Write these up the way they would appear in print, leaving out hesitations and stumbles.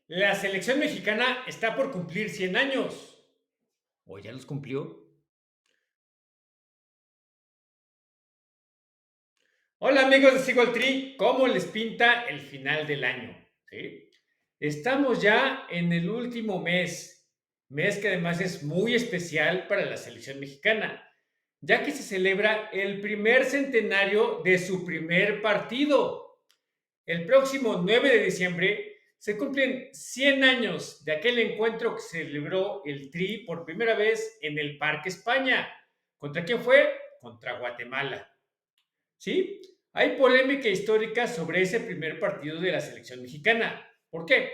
La selección mexicana está por cumplir 100 años. ¿O ya los cumplió? Hola amigos de Seagull Tree, ¿cómo les pinta el final del año? ¿Sí? Estamos ya en el último mes que además es muy especial para la selección mexicana, ya que se celebra el primer centenario de su primer partido. El próximo 9 de diciembre se cumplen 100 años de aquel encuentro que celebró el Tri por primera vez en el Parque España. ¿Contra quién fue? Contra Guatemala. ¿Sí? Hay polémica histórica sobre ese primer partido de la selección mexicana. ¿Por qué?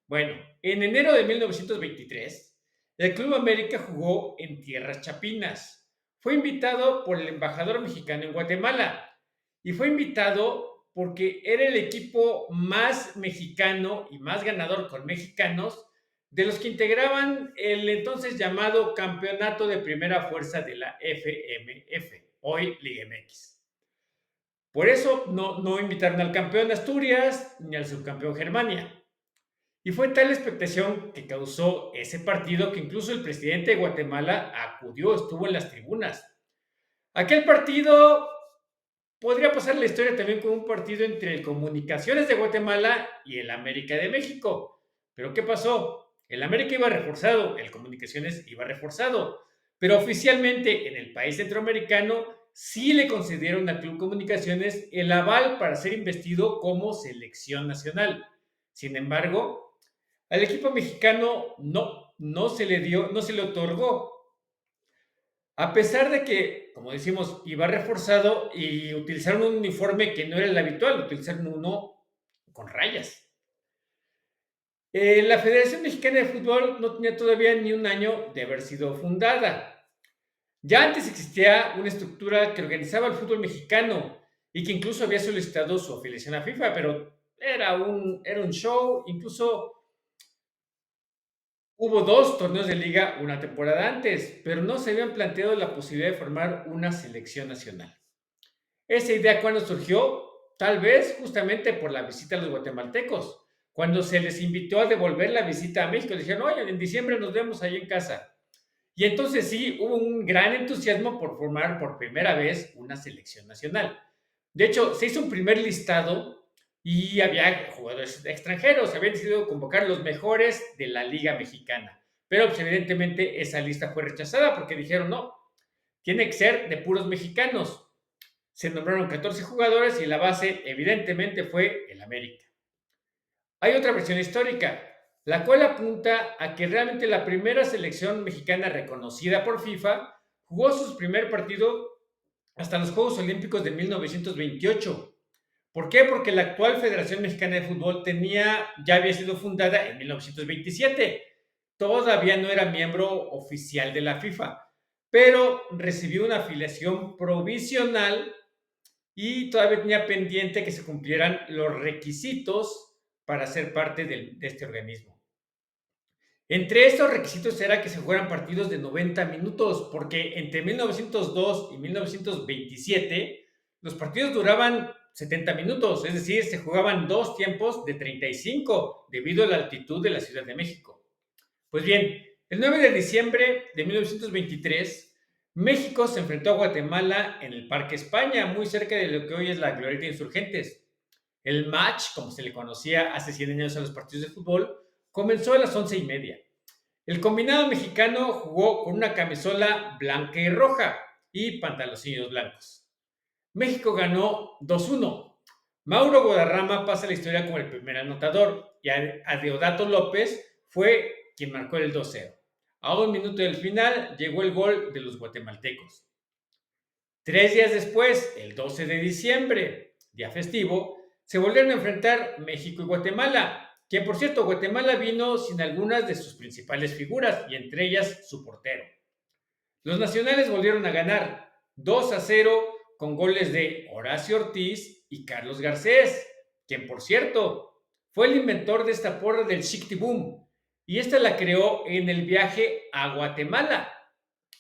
Bueno, en enero de 1923, el Club América jugó en tierras chapinas. Fue invitado por el embajador mexicano en Guatemala y fue invitado porque era el equipo más mexicano y más ganador con mexicanos de los que integraban el entonces llamado Campeonato de Primera Fuerza de la FMF, hoy Liga MX. Por eso no invitaron al campeón de Asturias ni al subcampeón Germania. Y fue tal la expectación que causó ese partido que incluso el presidente de Guatemala acudió, estuvo en las tribunas. Aquel partido podría pasar la historia también como un partido entre el Comunicaciones de Guatemala y el América de México. Pero ¿qué pasó? El América iba reforzado, el Comunicaciones iba reforzado. Pero oficialmente en el país centroamericano sí le concedieron a Club Comunicaciones el aval para ser investido como selección nacional. Sin embargo, al equipo mexicano no se le dio, no se le otorgó. A pesar de que, como decimos, iba reforzado y utilizaron un uniforme que no era el habitual, utilizaron uno con rayas. La Federación Mexicana de Fútbol no tenía todavía ni un año de haber sido fundada. Ya antes existía una estructura que organizaba el fútbol mexicano y que incluso había solicitado su afiliación a FIFA, pero era un show. Incluso hubo dos torneos de liga una temporada antes, pero no se habían planteado la posibilidad de formar una selección nacional. Esa idea, cuando surgió, tal vez justamente por la visita a los guatemaltecos. Cuando se les invitó a devolver la visita a México, dijeron, oye, en diciembre nos vemos ahí en casa. Y entonces sí, hubo un gran entusiasmo por formar por primera vez una selección nacional. De hecho, se hizo un primer listado y había jugadores extranjeros. Habían decidido convocar los mejores de la Liga Mexicana. Pero pues, evidentemente esa lista fue rechazada porque dijeron, no, tiene que ser de puros mexicanos. Se nombraron 14 jugadores y la base evidentemente fue el América. Hay otra versión histórica, la cual apunta a que realmente la primera selección mexicana reconocida por FIFA jugó su primer partido hasta los Juegos Olímpicos de 1928. ¿Por qué? Porque la actual Federación Mexicana de Fútbol ya había sido fundada en 1927. Todavía no era miembro oficial de la FIFA, pero recibió una afiliación provisional y todavía tenía pendiente que se cumplieran los requisitos para ser parte de este organismo. Entre estos requisitos era que se jugaran partidos de 90 minutos, porque entre 1902 y 1927 los partidos duraban 70 minutos, es decir, se jugaban dos tiempos de 35 debido a la altitud de la Ciudad de México. Pues bien, el 9 de diciembre de 1923, México se enfrentó a Guatemala en el Parque España, muy cerca de lo que hoy es la Glorieta de Insurgentes. El match, como se le conocía hace 100 años a los partidos de fútbol, comenzó a las 11:30. El combinado mexicano jugó con una camisola blanca y roja y pantaloncillos blancos. México ganó 2-1. Mauro Guadarrama pasa a la historia como el primer anotador y Adeodato López fue quien marcó el 2-0. A un minuto del final llegó el gol de los guatemaltecos. 3 días después, el 12 de diciembre, día festivo, se volvieron a enfrentar México y Guatemala, que por cierto, Guatemala vino sin algunas de sus principales figuras y entre ellas su portero. Los nacionales volvieron a ganar 2-0 con goles de Horacio Ortiz y Carlos Garcés, quien por cierto fue el inventor de esta porra del Shikti Boom, y esta la creó en el viaje a Guatemala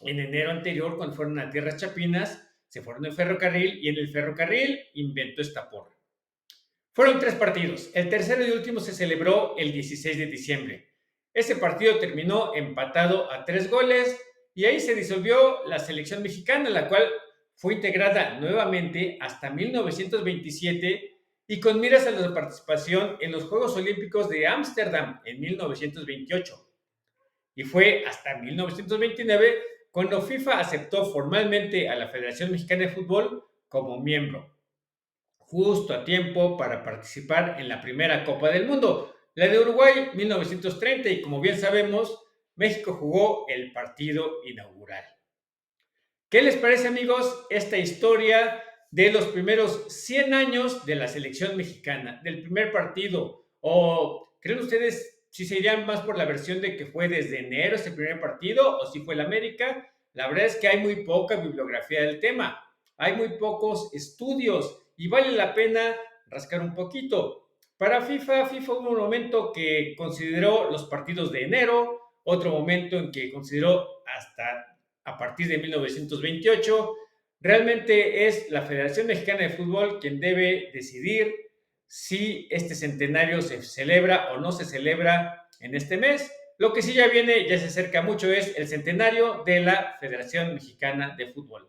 en enero anterior, cuando fueron a Tierras Chapinas, se fueron en ferrocarril y en el ferrocarril inventó esta porra. Fueron 3 partidos. El tercero y último se celebró el 16 de diciembre. Ese partido terminó empatado a 3 goles y ahí se disolvió la selección mexicana, la cual fue integrada nuevamente hasta 1927 y con miras a la participación en los Juegos Olímpicos de Ámsterdam en 1928. Y fue hasta 1929 cuando FIFA aceptó formalmente a la Federación Mexicana de Fútbol como miembro, justo a tiempo para participar en la primera Copa del Mundo, la de Uruguay 1930, y como bien sabemos, México jugó el partido inaugural. ¿Qué les parece, amigos, esta historia de los primeros 100 años de la selección mexicana, del primer partido? ¿O creen ustedes si se irían más por la versión de que fue desde enero ese primer partido o si fue el América? La verdad es que hay muy poca bibliografía del tema, hay muy pocos estudios y vale la pena rascar un poquito. Para FIFA hubo un momento que consideró los partidos de enero, otro momento en que consideró hasta a partir de 1928. Realmente es la Federación Mexicana de Fútbol quien debe decidir si este centenario se celebra o no se celebra en este mes. Lo que sí ya viene, ya se acerca mucho, es el centenario de la Federación Mexicana de Fútbol.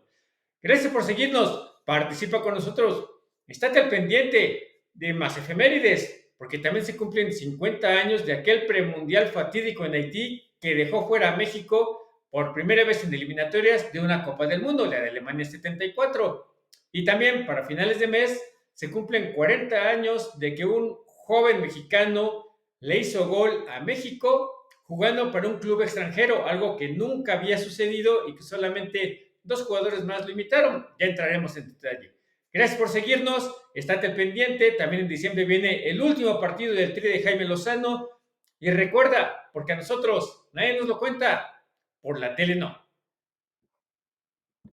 Gracias por seguirnos, participa con nosotros, estate al pendiente de más efemérides, porque también se cumplen 50 años de aquel premundial fatídico en Haití que dejó fuera a México por primera vez en eliminatorias de una Copa del Mundo, la de Alemania 74. Y también para finales de mes se cumplen 40 años de que un joven mexicano le hizo gol a México jugando para un club extranjero, algo que nunca había sucedido y que solamente 2 jugadores más lo imitaron. Ya entraremos en detalle. Gracias por seguirnos, estate al pendiente. También en diciembre viene el último partido del Tri de Jaime Lozano. Y recuerda, porque a nosotros nadie nos lo cuenta, por la tele no.